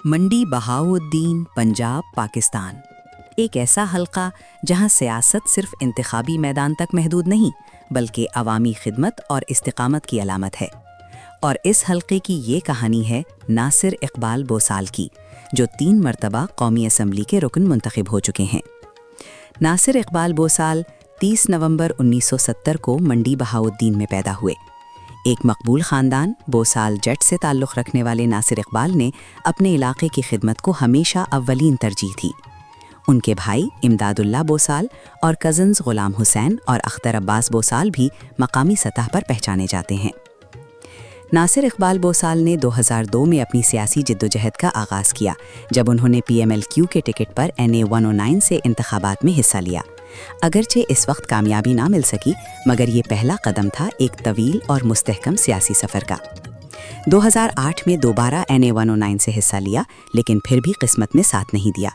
منڈی بہاؤالدین، پنجاب، پاکستان۔ ایک ایسا حلقہ جہاں سیاست صرف انتخابی میدان تک محدود نہیں بلکہ عوامی خدمت اور استقامت کی علامت ہے۔ اور اس حلقے کی یہ کہانی ہے ناصر اقبال بوسال کی، جو 3 مرتبہ قومی اسمبلی کے رکن منتخب ہو چکے ہیں۔ ناصر اقبال بوسال 30 نومبر 1970 کو منڈی بہاؤالدین میں پیدا ہوئے۔ ایک مقبول خاندان بوسال جٹ سے تعلق رکھنے والے ناصر اقبال نے اپنے علاقے کی خدمت کو ہمیشہ اولین ترجیح دی۔ ان کے بھائی امداد اللہ بوسال اور کزنز غلام حسین اور اختر عباس بوسال بھی مقامی سطح پر پہچانے جاتے ہیں۔ ناصر اقبال بوسال نے 2002 میں اپنی سیاسی جدوجہد کا آغاز کیا، جب انہوں نے PMLQ کے ٹکٹ پر NA 109 سے انتخابات میں حصہ لیا۔ اگرچہ اس وقت کامیابی نہ مل سکی، مگر یہ پہلا قدم تھا ایک طویل اور مستحکم سیاسی سفر کا۔ 2008 میں دوبارہ NA 109 سے حصہ لیا، لیکن پھر بھی قسمت نے ساتھ نہیں دیا۔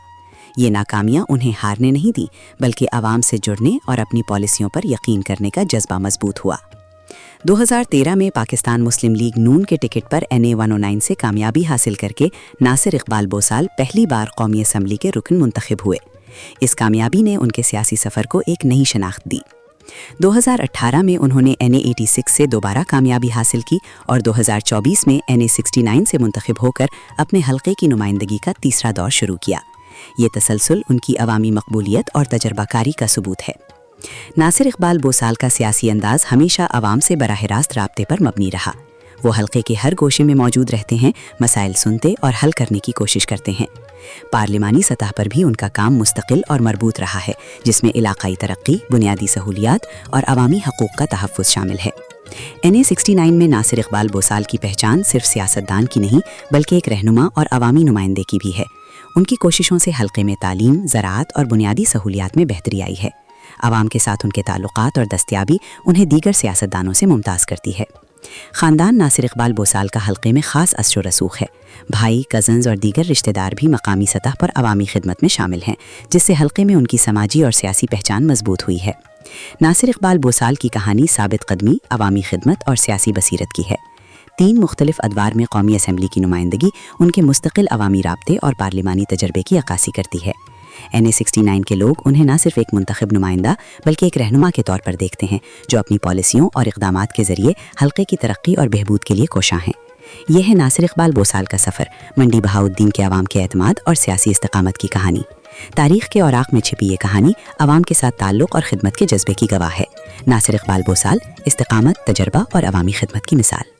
یہ ناکامیاں انہیں ہارنے نہیں دیں، بلکہ عوام سے جڑنے اور اپنی پالیسیوں پر یقین کرنے کا جذبہ مضبوط ہوا۔ 2013 میں پاکستان مسلم لیگ نون کے ٹکٹ پر NA 109 سے کامیابی حاصل کر کے ناصر اقبال بوسال پہلی بار قومی اسمبلی کے رکن منتخب ہوئے۔ اس کامیابی نے ان کے سیاسی سفر کو ایک نئی شناخت دی۔ 2018 میں انہوں نے NA 86 سے دوبارہ کامیابی حاصل کی اور 2024 میں NA 69 سے منتخب ہو کر اپنے حلقے کی نمائندگی کا تیسرا دور شروع کیا۔ یہ تسلسل ان کی عوامی مقبولیت اور تجربہ کاری کا ثبوت ہے۔ ناصر اقبال بوسال کا سیاسی انداز ہمیشہ عوام سے براہ راست رابطے پر مبنی رہا۔ وہ حلقے کے ہر گوشے میں موجود رہتے ہیں، مسائل سنتے اور حل کرنے کی کوشش کرتے ہیں۔ پارلیمانی سطح پر بھی ان کا کام مستقل اور مربوط رہا ہے، جس میں علاقائی ترقی، بنیادی سہولیات اور عوامی حقوق کا تحفظ شامل ہے۔ NA 69 میں ناصر اقبال بوسال کی پہچان صرف سیاستدان کی نہیں بلکہ ایک رہنما اور عوامی نمائندے کی بھی ہے۔ ان کی کوششوں سے حلقے میں تعلیم، زراعت اور بنیادی سہولیات میں بہتری آئی ہے۔ عوام کے ساتھ ان کے تعلقات اور دستیابی انہیں دیگر سیاستدانوں سے ممتاز کرتی ہے۔ خاندان ناصر اقبال بوسال کا حلقے میں خاص اثر و رسوخ ہے۔ بھائی، کزنز اور دیگر رشتہ دار بھی مقامی سطح پر عوامی خدمت میں شامل ہیں، جس سے حلقے میں ان کی سماجی اور سیاسی پہچان مضبوط ہوئی ہے۔ ناصر اقبال بوسال کی کہانی ثابت قدمی، عوامی خدمت اور سیاسی بصیرت کی ہے۔ 3 مختلف ادوار میں قومی اسمبلی کی نمائندگی ان کے مستقل عوامی رابطے اور پارلیمانی تجربے کی عکاسی کرتی ہے۔ NA 69 کے لوگ انہیں نہ صرف ایک منتخب نمائندہ بلکہ ایک رہنما کے طور پر دیکھتے ہیں، جو اپنی پالیسیوں اور اقدامات کے ذریعے حلقے کی ترقی اور بہبود کے لیے کوشاں ہیں۔ یہ ہے ناصر اقبال بوسال کا سفر، منڈی بہاؤالدین کے عوام کے اعتماد اور سیاسی استقامت کی کہانی۔ تاریخ کے اوراق میں چھپی یہ کہانی عوام کے ساتھ تعلق اور خدمت کے جذبے کی گواہ ہے۔ ناصر اقبال بوسال، استقامت، تجربہ اور عوامی خدمت کی مثال۔